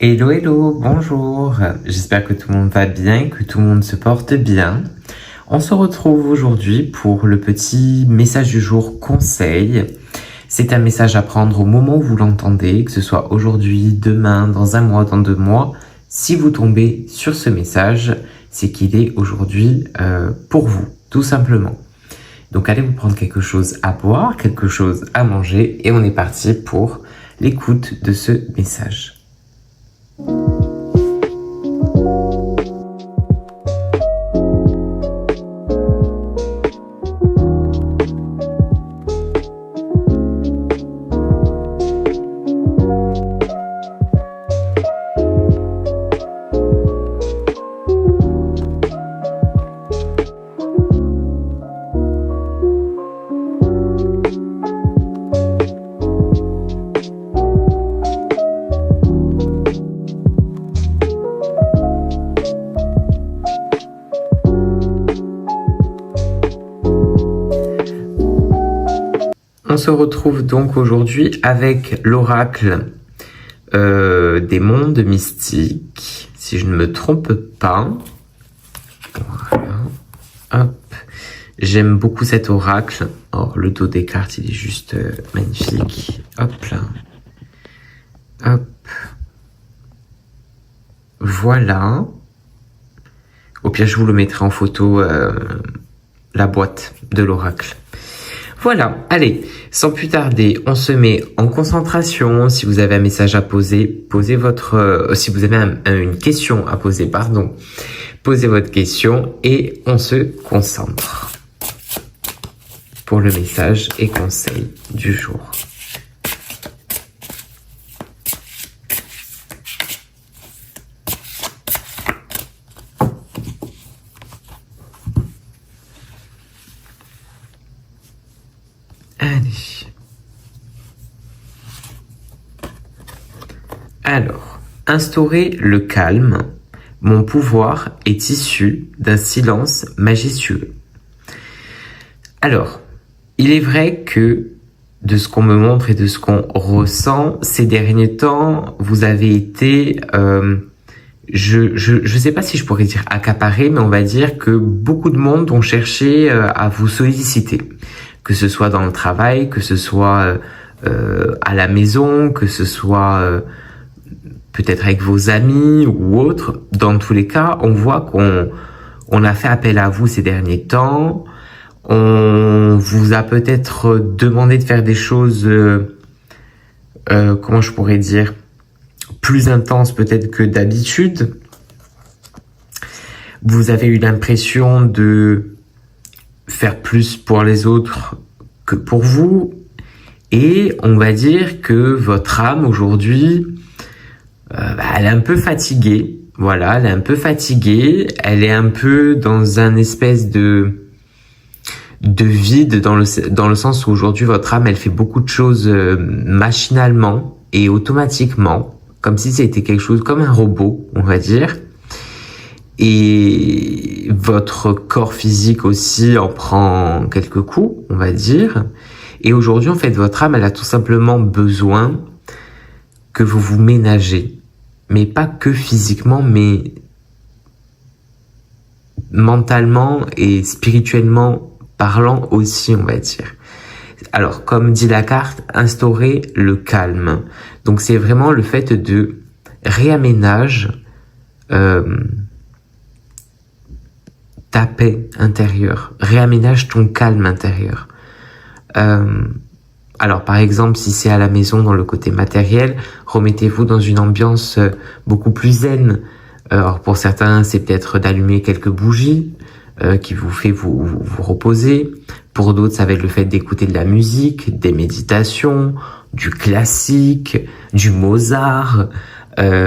Hello, hello, bonjour. J'espère que tout le monde va bien, que tout le monde se porte bien. On se retrouve aujourd'hui pour le petit message du jour conseil. C'est un message à prendre au moment où vous l'entendez, que ce soit aujourd'hui, demain, dans un mois, dans 2 mois. Si vous tombez sur ce message, c'est qu'il est aujourd'hui pour vous, tout simplement. Donc allez vous prendre quelque chose à boire, quelque chose à manger et on est parti pour l'écoute de ce message. On se retrouve donc aujourd'hui avec l'oracle des mondes mystiques, si je ne me trompe pas. Voilà. Hop. J'aime beaucoup cet oracle. Oh, le dos des cartes, il est juste magnifique. Hop là. Hop. Voilà. Au pire, je vous le mettrai en photo, la boîte de l'oracle. Voilà, allez, sans plus tarder, on se met en concentration. Si vous avez un message à poser, posez votre... si vous avez une question à poser, pardon, posez votre question et on se concentre pour le message et conseil du jour. Allez. Alors, instaurer le calme. Mon pouvoir est issu d'un silence majestueux. Alors, il est vrai que de ce qu'on me montre et de ce qu'on ressent, ces derniers temps, vous avez été, je sais pas si je pourrais dire accaparé, mais on va dire que beaucoup de monde ont cherché à vous solliciter. Que ce soit dans le travail, que ce soit à la maison, que ce soit peut-être avec vos amis ou autres. Dans tous les cas, on voit qu'on a fait appel à vous ces derniers temps. On vous a peut-être demandé de faire des choses, comment je pourrais dire, plus intenses peut-être que d'habitude. Vous avez eu l'impression de faire plus pour les autres que pour vous. Et on va dire que votre âme aujourd'hui, elle est un peu fatiguée. Voilà, elle est un peu fatiguée. Elle est un peu dans un espèce de vide dans le sens où aujourd'hui votre âme, elle fait beaucoup de choses machinalement et automatiquement, comme si c'était quelque chose comme un robot, on va dire. Et votre corps physique aussi en prend quelques coups, on va dire. Et aujourd'hui, en fait, votre âme, elle a tout simplement besoin que vous vous ménagez. Mais pas que physiquement, mais mentalement et spirituellement parlant aussi, on va dire. Alors, comme dit la carte, instaurer le calme. Donc, c'est vraiment le fait de réaménage ta paix intérieure, réaménage ton calme intérieur. Alors par exemple, si c'est à la maison dans le côté matériel, remettez-vous dans une ambiance beaucoup plus zen. Alors pour certains, c'est peut-être d'allumer quelques bougies qui vous fait vous reposer. Pour d'autres, ça va être le fait d'écouter de la musique, des méditations, du classique, du Mozart,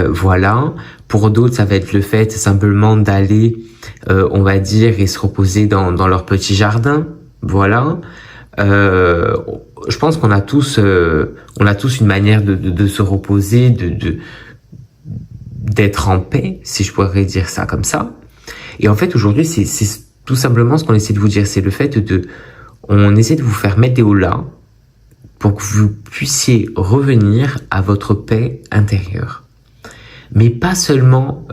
voilà. Pour d'autres, ça va être le fait simplement d'aller, on va dire, et se reposer dans leur petit jardin, voilà. Je pense qu'on a tous, une manière de se reposer, d'être en paix, si je pourrais dire ça comme ça. Et en fait, aujourd'hui, c'est tout simplement ce qu'on essaie de vous dire, c'est le fait on essaie de vous faire mettre des hauts là pour que vous puissiez revenir à votre paix intérieure. mais pas seulement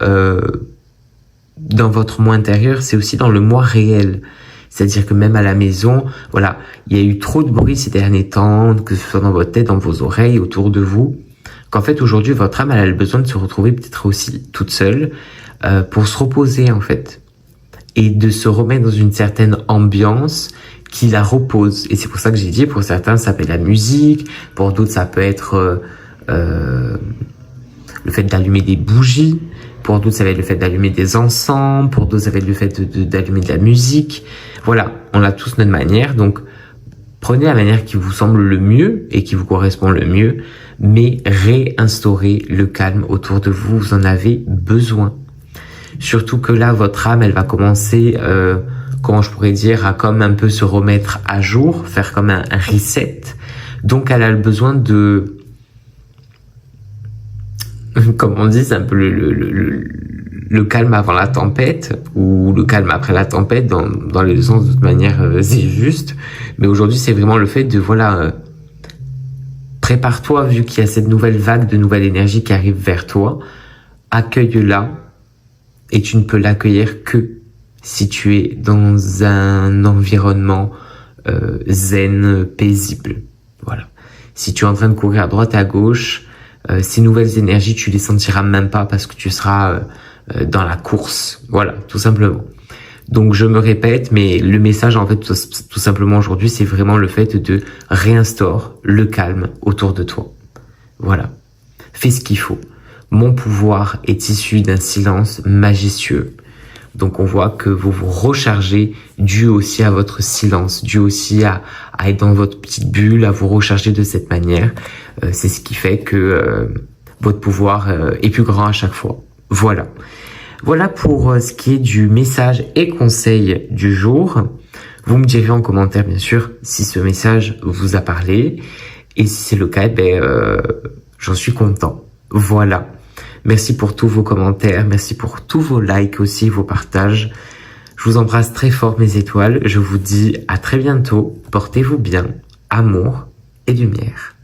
dans votre moi intérieur, c'est aussi dans le moi réel. C'est-à-dire que même à la maison, voilà, il y a eu trop de bruit ces derniers temps, que ce soit dans votre tête, dans vos oreilles, autour de vous, qu'en fait aujourd'hui votre âme elle a le besoin de se retrouver peut-être aussi toute seule pour se reposer en fait et de se remettre dans une certaine ambiance qui la repose. Et c'est pour ça que j'ai dit, pour certains ça peut être la musique, pour d'autres ça peut être le fait d'allumer des bougies, pour d'autres ça va être le fait d'allumer des encens, pour d'autres ça va être le fait d'allumer de la musique. Voilà, on a tous notre manière, donc prenez la manière qui vous semble le mieux et qui vous correspond le mieux, mais réinstaurez le calme autour de vous, vous en avez besoin. Surtout que là, votre âme, elle va commencer, comment je pourrais dire, à comme un peu se remettre à jour, faire comme un reset. Donc elle a le besoin de, comme on dit, c'est un peu le calme avant la tempête, ou le calme après la tempête, dans les deux sens, de toute manière, c'est juste. Mais aujourd'hui, c'est vraiment le fait de, voilà, prépare-toi, vu qu'il y a cette nouvelle vague de nouvelle énergie qui arrive vers toi, accueille-la, et tu ne peux l'accueillir que si tu es dans un environnement zen, paisible. Voilà. Si tu es en train de courir à droite et à gauche, ces nouvelles énergies, tu les sentiras même pas parce que tu seras dans la course. Voilà, tout simplement. Donc je me répète, mais le message en fait tout simplement aujourd'hui, c'est vraiment le fait de réinstaurer le calme autour de toi. Voilà. Fais ce qu'il faut. Mon pouvoir est issu d'un silence majestueux. Donc on voit que vous vous rechargez dû aussi à votre silence, dû aussi à être dans votre petite bulle, à vous recharger de cette manière. C'est ce qui fait que votre pouvoir est plus grand à chaque fois. Voilà. Voilà pour ce qui est du message et conseil du jour. Vous me direz en commentaire bien sûr si ce message vous a parlé. Et si c'est le cas, j'en suis content. Voilà. Merci pour tous vos commentaires, merci pour tous vos likes aussi, vos partages. Je vous embrasse très fort mes étoiles, je vous dis à très bientôt, portez-vous bien, amour et lumière.